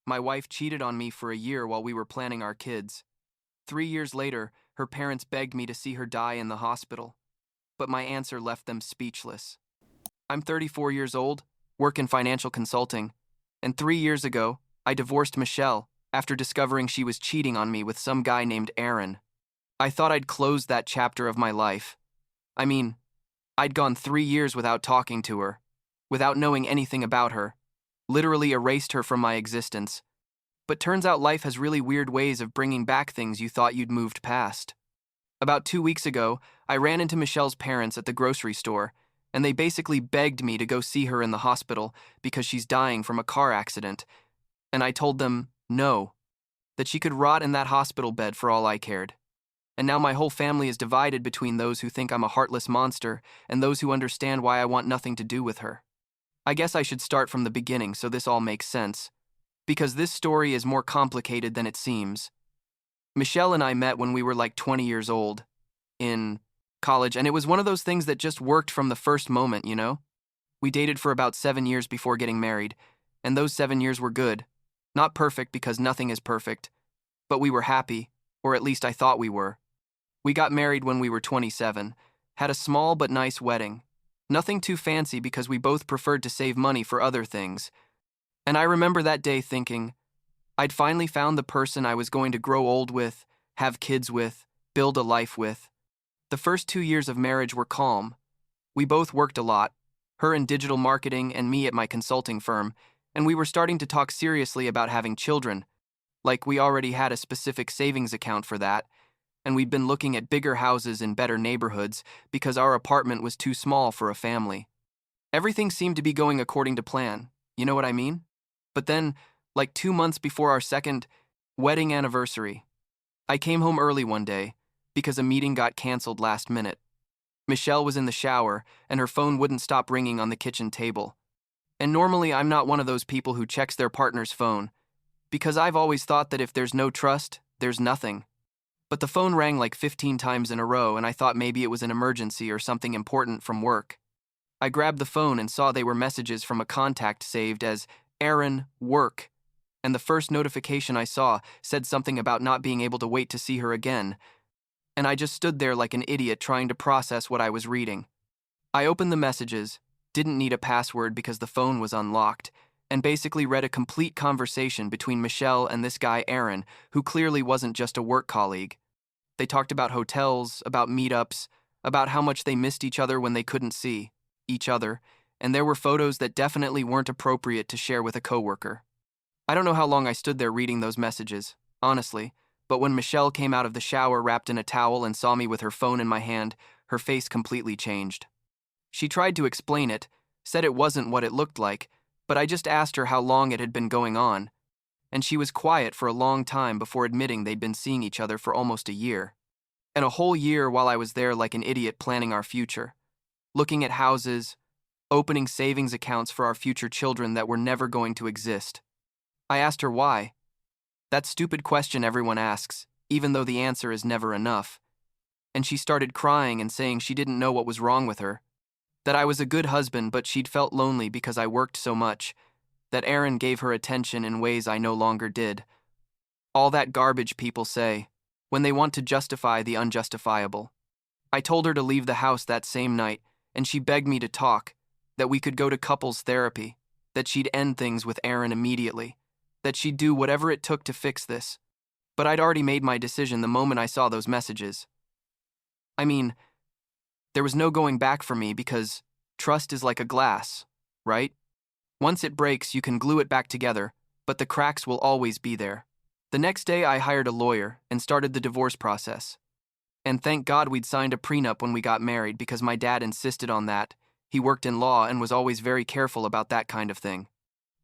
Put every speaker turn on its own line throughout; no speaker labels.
My wife cheated on me for a year while we were planning our kids. 3 years later, her parents begged me to see her die in the hospital, but my answer left them speechless. I'm 34 years old, work in financial consulting, and 3 years ago, I divorced Michelle after discovering she was cheating on me with some guy named Aaron. I thought I'd closed that chapter of my life. I mean, I'd gone 3 years without talking to her, without knowing anything about her, literally erased her from my existence. But turns out life has really weird ways of bringing back things you thought you'd moved past. About 2 weeks ago, I ran into Michelle's parents at the grocery store, and they basically begged me to go see her in the hospital because she's dying from a car accident. And I told them no, that she could rot in that hospital bed for all I cared. And now my whole family is divided between those who think I'm a heartless monster and those who understand why I want nothing to do with her. I guess I should start from the beginning so this all makes sense, because this story is more complicated than it seems. Michelle and I met when we were like 20 years old, in college, and it was one of those things that just worked from the first moment, you know? We dated for about 7 years before getting married, and those 7 years were good. Not perfect because nothing is perfect, but we were happy, or at least I thought we were. We got married when we were 27, had a small but nice wedding. Nothing too fancy because we both preferred to save money for other things. And I remember that day thinking, I'd finally found the person I was going to grow old with, have kids with, build a life with. The first 2 years of marriage were calm. We both worked a lot, her in digital marketing and me at my consulting firm, and we were starting to talk seriously about having children. Like we already had a specific savings account for that, and we'd been looking at bigger houses in better neighborhoods because our apartment was too small for a family. Everything seemed to be going according to plan, you know what I mean? But then, like 2 months before our second wedding anniversary, I came home early one day because a meeting got canceled last minute. Michelle was in the shower, and her phone wouldn't stop ringing on the kitchen table. And normally I'm not one of those people who checks their partner's phone, because I've always thought that if there's no trust, there's nothing. But the phone rang like 15 times in a row, and I thought maybe it was an emergency or something important from work. I grabbed the phone and saw they were messages from a contact saved as Aaron Work, and the first notification I saw said something about not being able to wait to see her again, and I just stood there like an idiot trying to process what I was reading. I opened the messages, didn't need a password because the phone was unlocked, and basically read a complete conversation between Michelle and this guy Aaron, who clearly wasn't just a work colleague. They talked about hotels, about meetups, about how much they missed each other when they couldn't see each other, and there were photos that definitely weren't appropriate to share with a coworker. I don't know how long I stood there reading those messages, honestly, but when Michelle came out of the shower wrapped in a towel and saw me with her phone in my hand, her face completely changed. She tried to explain it, said it wasn't what it looked like, but I just asked her how long it had been going on, and she was quiet for a long time before admitting they'd been seeing each other for almost a year. And a whole year while I was there like an idiot planning our future, looking at houses, opening savings accounts for our future children that were never going to exist. I asked her why. That stupid question everyone asks, even though the answer is never enough. And she started crying and saying she didn't know what was wrong with her, that I was a good husband but she'd felt lonely because I worked so much, that Aaron gave her attention in ways I no longer did. All that garbage people say, when they want to justify the unjustifiable. I told her to leave the house that same night, and she begged me to talk, that we could go to couples therapy, that she'd end things with Aaron immediately, that she'd do whatever it took to fix this. But I'd already made my decision the moment I saw those messages. I mean, there was no going back for me because trust is like a glass, right? Once it breaks, you can glue it back together, but the cracks will always be there. The next day, I hired a lawyer and started the divorce process. And thank God we'd signed a prenup when we got married because my dad insisted on that. He worked in law and was always very careful about that kind of thing.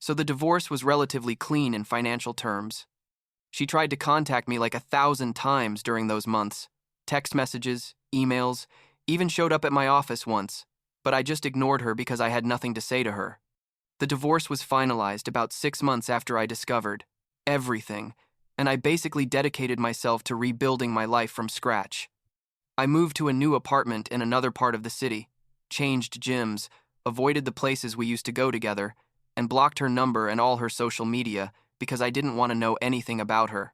So the divorce was relatively clean in financial terms. She tried to contact me like 1,000 times during those months. Text messages, emails, even showed up at my office once, but I just ignored her because I had nothing to say to her. The divorce was finalized about 6 months after I discovered everything, and I basically dedicated myself to rebuilding my life from scratch. I moved to a new apartment in another part of the city, changed gyms, avoided the places we used to go together, and blocked her number and all her social media because I didn't want to know anything about her.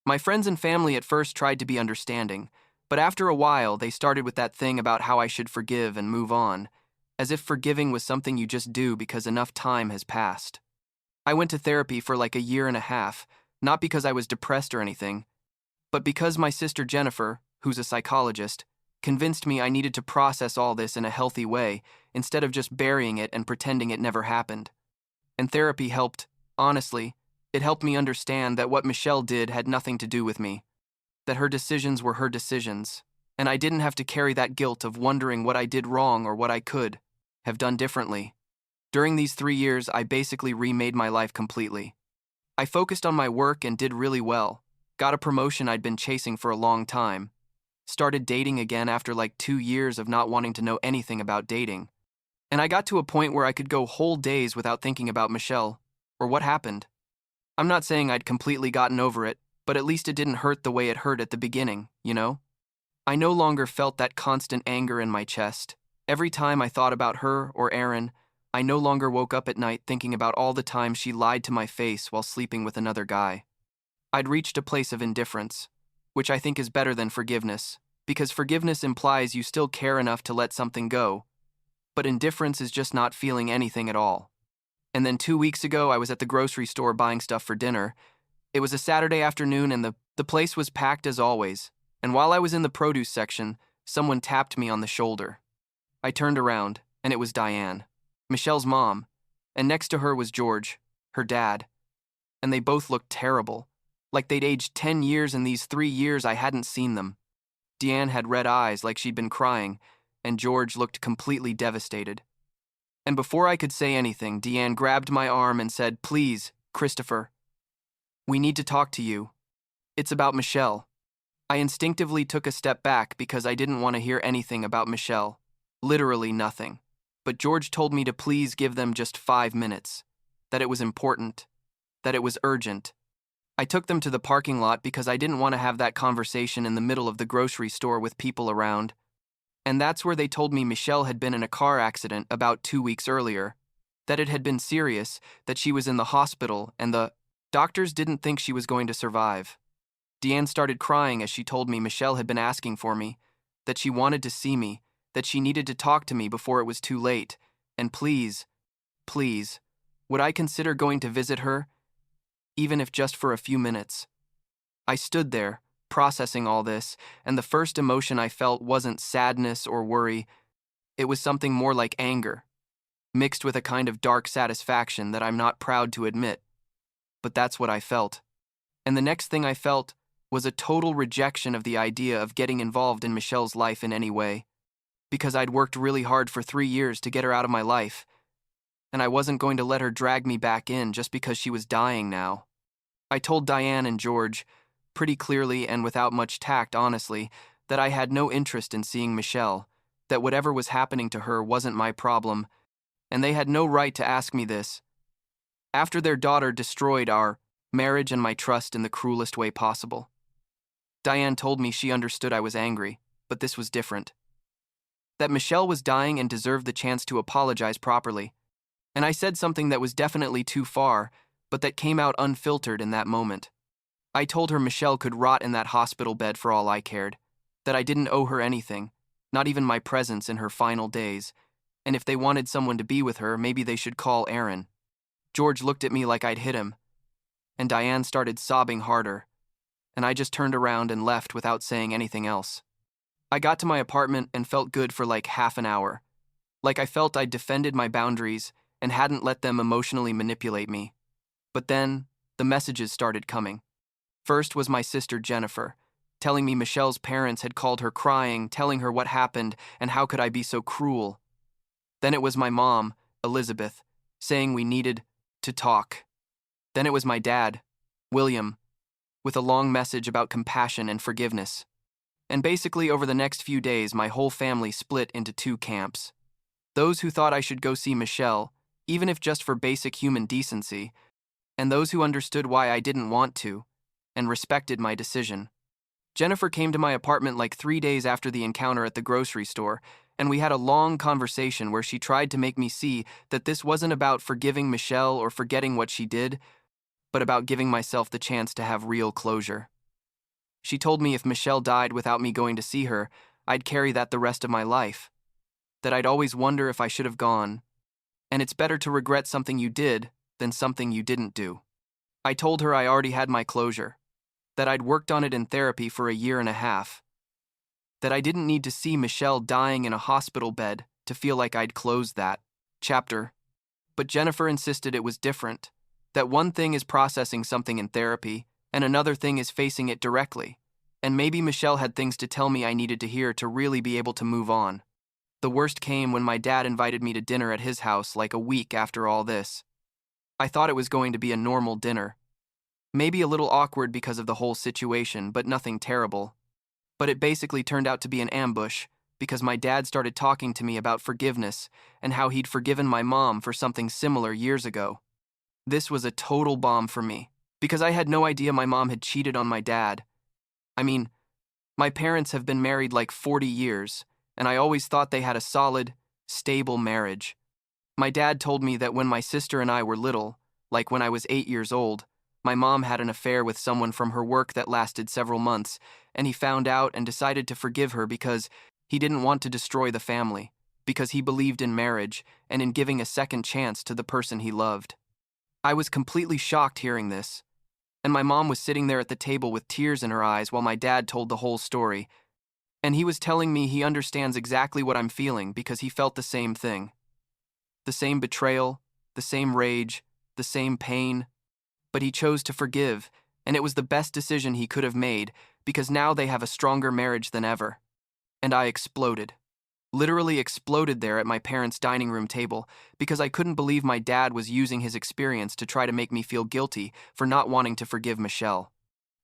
My friends and family at first tried to be understanding, but after a while they started with that thing about how I should forgive and move on, as if forgiving was something you just do because enough time has passed. I went to therapy for like a year and a half, not because I was depressed or anything, but because my sister Jennifer, who's a psychologist, convinced me I needed to process all this in a healthy way instead of just burying it and pretending it never happened. And therapy helped, honestly. It helped me understand that what Michelle did had nothing to do with me, that her decisions were her decisions, and I didn't have to carry that guilt of wondering what I did wrong or what I could have done differently. During these 3 years, I basically remade my life completely. I focused on my work and did really well, got a promotion I'd been chasing for a long time, started dating again after like 2 years of not wanting to know anything about dating, and I got to a point where I could go whole days without thinking about Michelle or what happened. I'm not saying I'd completely gotten over it, but at least it didn't hurt the way it hurt at the beginning, you know? I no longer felt that constant anger in my chest. Every time I thought about her or Aaron, I no longer woke up at night thinking about all the times she lied to my face while sleeping with another guy. I'd reached a place of indifference, which I think is better than forgiveness, because forgiveness implies you still care enough to let something go, but indifference is just not feeling anything at all. And then 2 weeks ago, I was at the grocery store buying stuff for dinner. It was a Saturday afternoon and the place was packed as always, and while I was in the produce section, someone tapped me on the shoulder. I turned around, and it was Diane, Michelle's mom, and next to her was George, her dad, and they both looked terrible, like they'd aged 10 years in these 3 years I hadn't seen them. Diane had red eyes like she'd been crying, and George looked completely devastated. And before I could say anything, Deanne grabbed my arm and said, "Please, Christopher, we need to talk to you. It's about Michelle." I instinctively took a step back because I didn't want to hear anything about Michelle. Literally nothing. But George told me to please give them just 5 minutes, that it was important, that it was urgent. I took them to the parking lot because I didn't want to have that conversation in the middle of the grocery store with people around. And that's where they told me Michelle had been in a car accident about 2 weeks earlier, that it had been serious, that she was in the hospital, and the doctors didn't think she was going to survive. Deanne started crying as she told me Michelle had been asking for me, that she wanted to see me, that she needed to talk to me before it was too late, and please, would I consider going to visit her, even if just for a few minutes? I stood there, processing all this, and the first emotion I felt wasn't sadness or worry. It was something more like anger, mixed with a kind of dark satisfaction that I'm not proud to admit. But that's what I felt. And the next thing I felt was a total rejection of the idea of getting involved in Michelle's life in any way, because I'd worked really hard for 3 years to get her out of my life, and I wasn't going to let her drag me back in just because she was dying now. I told Diane and George, pretty clearly and without much tact, honestly, that I had no interest in seeing Michelle, that whatever was happening to her wasn't my problem, and they had no right to ask me this. After their daughter destroyed our marriage and my trust in the cruelest way possible. Diane told me she understood I was angry, but this was different. That Michelle was dying and deserved the chance to apologize properly. And I said something that was definitely too far, but that came out unfiltered in that moment. I told her Michelle could rot in that hospital bed for all I cared, that I didn't owe her anything, not even my presence in her final days, and if they wanted someone to be with her, maybe they should call Aaron. George looked at me like I'd hit him, and Diane started sobbing harder, and I just turned around and left without saying anything else. I got to my apartment and felt good for like half an hour, like I felt I'd defended my boundaries and hadn't let them emotionally manipulate me. But then, the messages started coming. First was my sister Jennifer, telling me Michelle's parents had called her crying, telling her what happened and how could I be so cruel. Then it was my mom, Elizabeth, saying we needed to talk. Then it was my dad, William, with a long message about compassion and forgiveness. And basically over the next few days, my whole family split into 2 camps. Those who thought I should go see Michelle, even if just for basic human decency, and those who understood why I didn't want to, and respected my decision. Jennifer came to my apartment like 3 days after the encounter at the grocery store, and we had a long conversation where she tried to make me see that this wasn't about forgiving Michelle or forgetting what she did, but about giving myself the chance to have real closure. She told me if Michelle died without me going to see her, I'd carry that the rest of my life, that I'd always wonder if I should have gone, and it's better to regret something you did than something you didn't do. I told her I already had my closure, that I'd worked on it in therapy for a year and a half, that I didn't need to see Michelle dying in a hospital bed to feel like I'd closed that chapter. But Jennifer insisted it was different, that one thing is processing something in therapy, and another thing is facing it directly, and maybe Michelle had things to tell me I needed to hear to really be able to move on. The worst came when my dad invited me to dinner at his house like a week after all this. I thought it was going to be a normal dinner. Maybe a little awkward because of the whole situation, but nothing terrible. But it basically turned out to be an ambush, because my dad started talking to me about forgiveness and how he'd forgiven my mom for something similar years ago. This was a total bomb for me, because I had no idea my mom had cheated on my dad. I mean, my parents have been married like 40 years, and I always thought they had a solid, stable marriage. My dad told me that when my sister and I were little, like when I was 8 years old, my mom had an affair with someone from her work that lasted several months, and he found out and decided to forgive her because he didn't want to destroy the family, because he believed in marriage and in giving a second chance to the person he loved. I was completely shocked hearing this, and my mom was sitting there at the table with tears in her eyes while my dad told the whole story, and he was telling me he understands exactly what I'm feeling because he felt the same thing. The same betrayal, the same rage, the same pain, but he chose to forgive, and it was the best decision he could have made because now they have a stronger marriage than ever. And I exploded. Literally exploded there at my parents' dining room table because I couldn't believe my dad was using his experience to try to make me feel guilty for not wanting to forgive Michelle.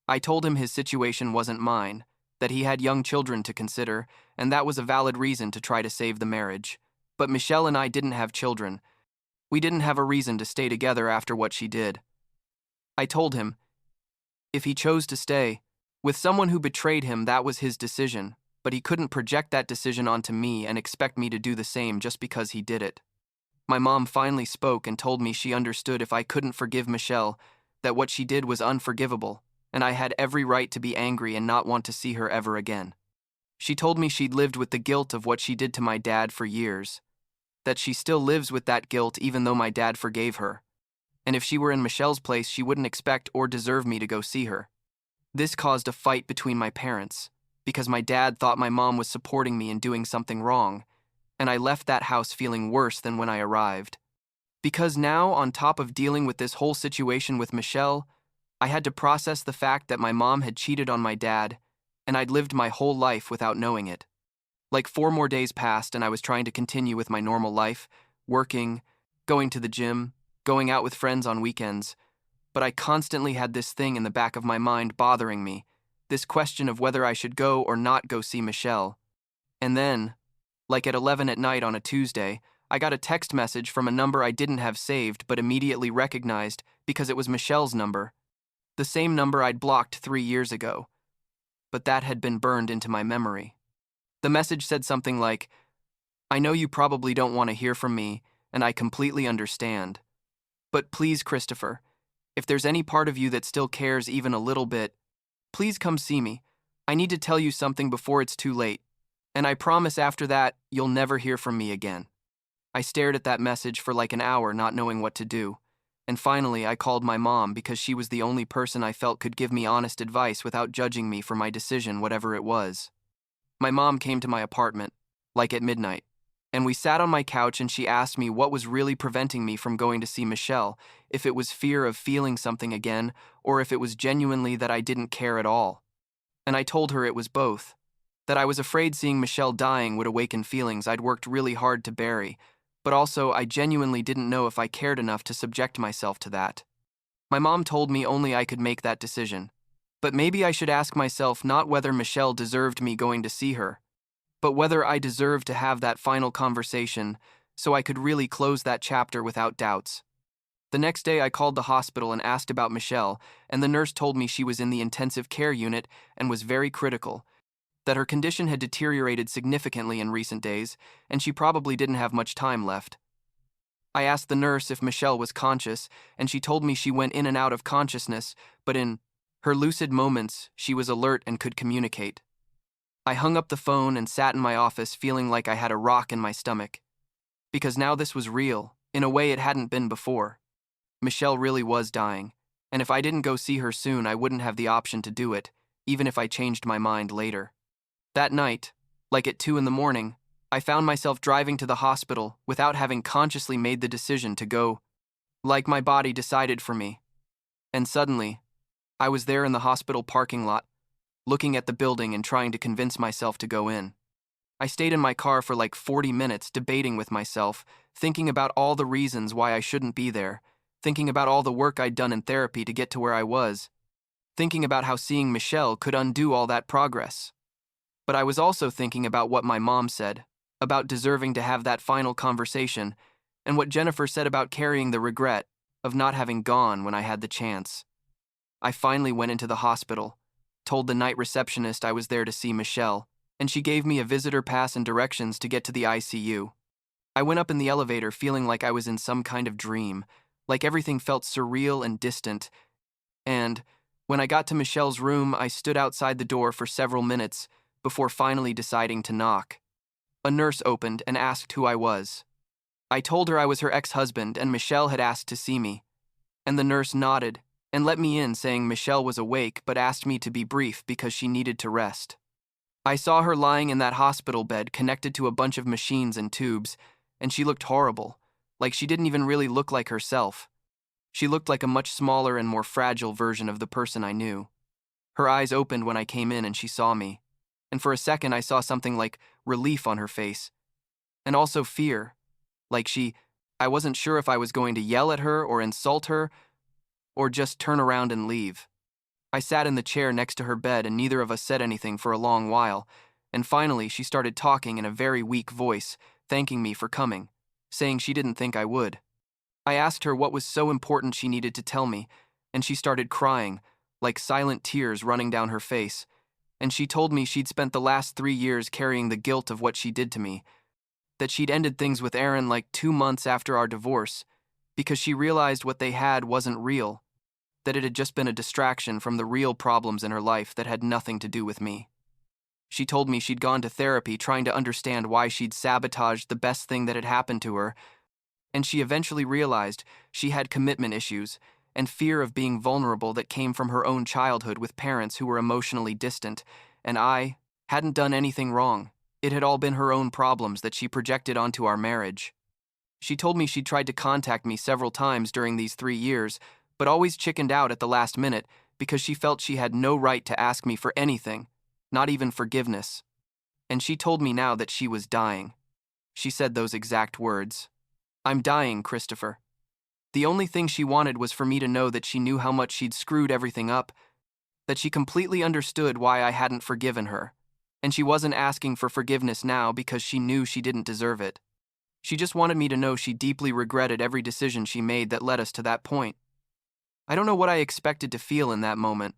I told him his situation wasn't mine, that he had young children to consider, and that was a valid reason to try to save the marriage. But Michelle and I didn't have children. We didn't have a reason to stay together after what she did. I told him, if he chose to stay with someone who betrayed him, that was his decision, but he couldn't project that decision onto me and expect me to do the same just because he did it. My mom finally spoke and told me she understood if I couldn't forgive Michelle, that what she did was unforgivable, and I had every right to be angry and not want to see her ever again. She told me she'd lived with the guilt of what she did to my dad for years, that she still lives with that guilt even though my dad forgave her, and if she were in Michelle's place, she wouldn't expect or deserve me to go see her. This caused a fight between my parents, because my dad thought my mom was supporting me in doing something wrong, and I left that house feeling worse than when I arrived. Because now, on top of dealing with this whole situation with Michelle, I had to process the fact that my mom had cheated on my dad, and I'd lived my whole life without knowing it. Like 4 more days passed and I was trying to continue with my normal life, working, going to the gym, going out with friends on weekends, but I constantly had this thing in the back of my mind bothering me, this question of whether I should go or not go see Michelle. And then, like at 11 at night on a Tuesday, I got a text message from a number I didn't have saved but immediately recognized because it was Michelle's number, the same number I'd blocked 3 years ago, but that had been burned into my memory. The message said something like, I know you probably don't want to hear from me, and I completely understand. But please, Christopher, if there's any part of you that still cares even a little bit, please come see me. I need to tell you something before it's too late, and I promise after that, you'll never hear from me again. I stared at that message for like an hour, not knowing what to do, and finally I called my mom because she was the only person I felt could give me honest advice without judging me for my decision, whatever it was. My mom came to my apartment, like at midnight, and we sat on my couch and she asked me what was really preventing me from going to see Michelle, if it was fear of feeling something again, or if it was genuinely that I didn't care at all. And I told her it was both, that I was afraid seeing Michelle dying would awaken feelings I'd worked really hard to bury, but also I genuinely didn't know if I cared enough to subject myself to that. My mom told me only I could make that decision, but maybe I should ask myself not whether Michelle deserved me going to see her, but whether I deserved to have that final conversation so I could really close that chapter without doubts. The next day I called the hospital and asked about Michelle, and the nurse told me she was in the intensive care unit and was very critical, that her condition had deteriorated significantly in recent days, and she probably didn't have much time left. I asked the nurse if Michelle was conscious, and she told me she went in and out of consciousness, but in her lucid moments, she was alert and could communicate. I hung up the phone and sat in my office feeling like I had a rock in my stomach. Because now this was real, in a way it hadn't been before. Michelle really was dying, and if I didn't go see her soon, I wouldn't have the option to do it, even if I changed my mind later. That night, like at 2 in the morning, I found myself driving to the hospital without having consciously made the decision to go, like my body decided for me. And suddenly, I was there in the hospital parking lot, looking at the building and trying to convince myself to go in. I stayed in my car for like 40 minutes debating with myself, thinking about all the reasons why I shouldn't be there, thinking about all the work I'd done in therapy to get to where I was, thinking about how seeing Michelle could undo all that progress. But I was also thinking about what my mom said, about deserving to have that final conversation, and what Jennifer said about carrying the regret of not having gone when I had the chance. I finally went into the hospital, told the night receptionist I was there to see Michelle, and she gave me a visitor pass and directions to get to the ICU. I went up in the elevator feeling like I was in some kind of dream, like everything felt surreal and distant, and when I got to Michelle's room, I stood outside the door for several minutes before finally deciding to knock. A nurse opened and asked who I was. I told her I was her ex-husband and Michelle had asked to see me, and the nurse nodded and let me in, saying Michelle was awake but asked me to be brief because she needed to rest. I saw her lying in that hospital bed connected to a bunch of machines and tubes, and she looked horrible, like she didn't even really look like herself. She looked like a much smaller and more fragile version of the person I knew. Her eyes opened when I came in and she saw me, and for a second I saw something like relief on her face, and also fear, like I wasn't sure if I was going to yell at her or insult her, or just turn around and leave. I sat in the chair next to her bed and neither of us said anything for a long while, and finally she started talking in a very weak voice, thanking me for coming, saying she didn't think I would. I asked her what was so important she needed to tell me, and she started crying, like silent tears running down her face, and she told me she'd spent the last 3 years carrying the guilt of what she did to me, that she'd ended things with Aaron like 2 months after our divorce, because she realized what they had wasn't real, that it had just been a distraction from the real problems in her life that had nothing to do with me. She told me she'd gone to therapy trying to understand why she'd sabotaged the best thing that had happened to her, and she eventually realized she had commitment issues and fear of being vulnerable that came from her own childhood with parents who were emotionally distant, and I hadn't done anything wrong. It had all been her own problems that she projected onto our marriage. She told me she'd tried to contact me several times during these 3 years, but always chickened out at the last minute because she felt she had no right to ask me for anything, not even forgiveness. And she told me now that she was dying. She said those exact words. "I'm dying, Christopher." The only thing she wanted was for me to know that she knew how much she'd screwed everything up, that she completely understood why I hadn't forgiven her, and she wasn't asking for forgiveness now because she knew she didn't deserve it. She just wanted me to know she deeply regretted every decision she made that led us to that point. I don't know what I expected to feel in that moment,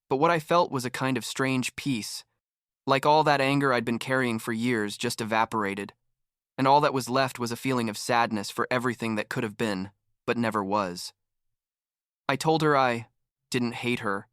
but what I felt was a kind of strange peace, like all that anger I'd been carrying for years just evaporated, and all that was left was a feeling of sadness for everything that could have been, but never was. I told her I didn't hate her,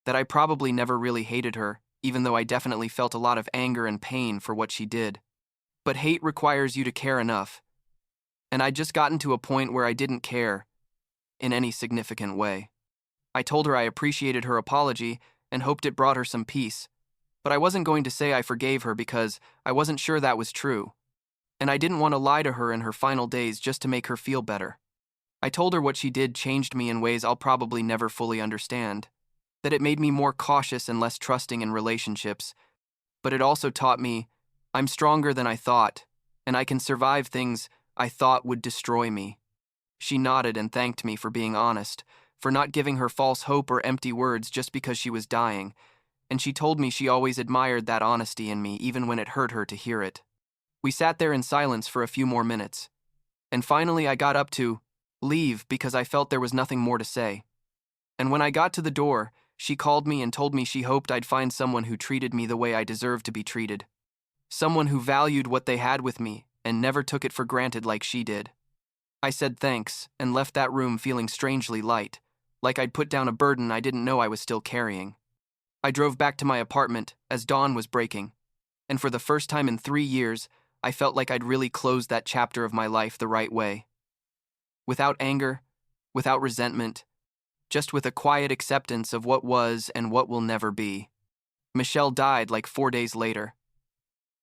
that I probably never really hated her, even though I definitely felt a lot of anger and pain for what she did. But hate requires you to care enough, and I'd just gotten to a point where I didn't care in any significant way. I told her I appreciated her apology and hoped it brought her some peace, but I wasn't going to say I forgave her because I wasn't sure that was true, and I didn't want to lie to her in her final days just to make her feel better. I told her what she did changed me in ways I'll probably never fully understand, that it made me more cautious and less trusting in relationships, but it also taught me I'm stronger than I thought, and I can survive things I thought would destroy me. She nodded and thanked me for being honest, for not giving her false hope or empty words just because she was dying, and she told me she always admired that honesty in me even when it hurt her to hear it. We sat there in silence for a few more minutes, and finally I got up to leave because I felt there was nothing more to say. And when I got to the door, she called me and told me she hoped I'd find someone who treated me the way I deserved to be treated. Someone who valued what they had with me and never took it for granted like she did. I said thanks and left that room feeling strangely light, like I'd put down a burden I didn't know I was still carrying. I drove back to my apartment as dawn was breaking, and for the first time in 3 years, I felt like I'd really closed that chapter of my life the right way. Without anger, without resentment, just with a quiet acceptance of what was and what will never be. Michelle died like 4 days later.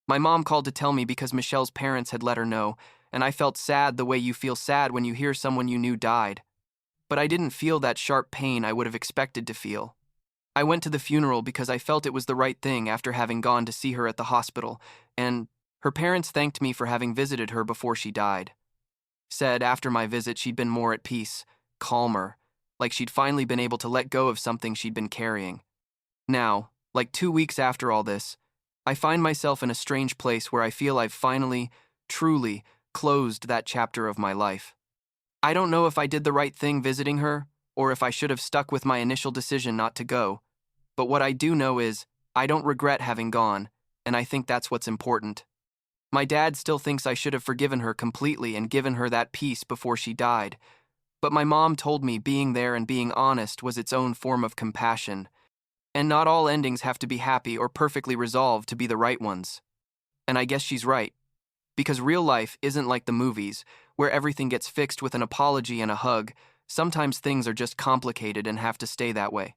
My mom called to tell me because Michelle's parents had let her know, and I felt sad the way you feel sad when you hear someone you knew died. But I didn't feel that sharp pain I would have expected to feel. I went to the funeral because I felt it was the right thing after having gone to see her at the hospital, and her parents thanked me for having visited her before she died. Said after my visit she'd been more at peace, calmer, like she'd finally been able to let go of something she'd been carrying. Now, like 2 weeks after all this, I find myself in a strange place where I feel I've finally, truly, closed that chapter of my life. I don't know if I did the right thing visiting her, or if I should have stuck with my initial decision not to go, but what I do know is, I don't regret having gone, and I think that's what's important. My dad still thinks I should have forgiven her completely and given her that peace before she died, but my mom told me being there and being honest was its own form of compassion, and not all endings have to be happy or perfectly resolved to be the right ones. And I guess she's right, because real life isn't like the movies, where everything gets fixed with an apology and a hug. Sometimes things are just complicated and have to stay that way.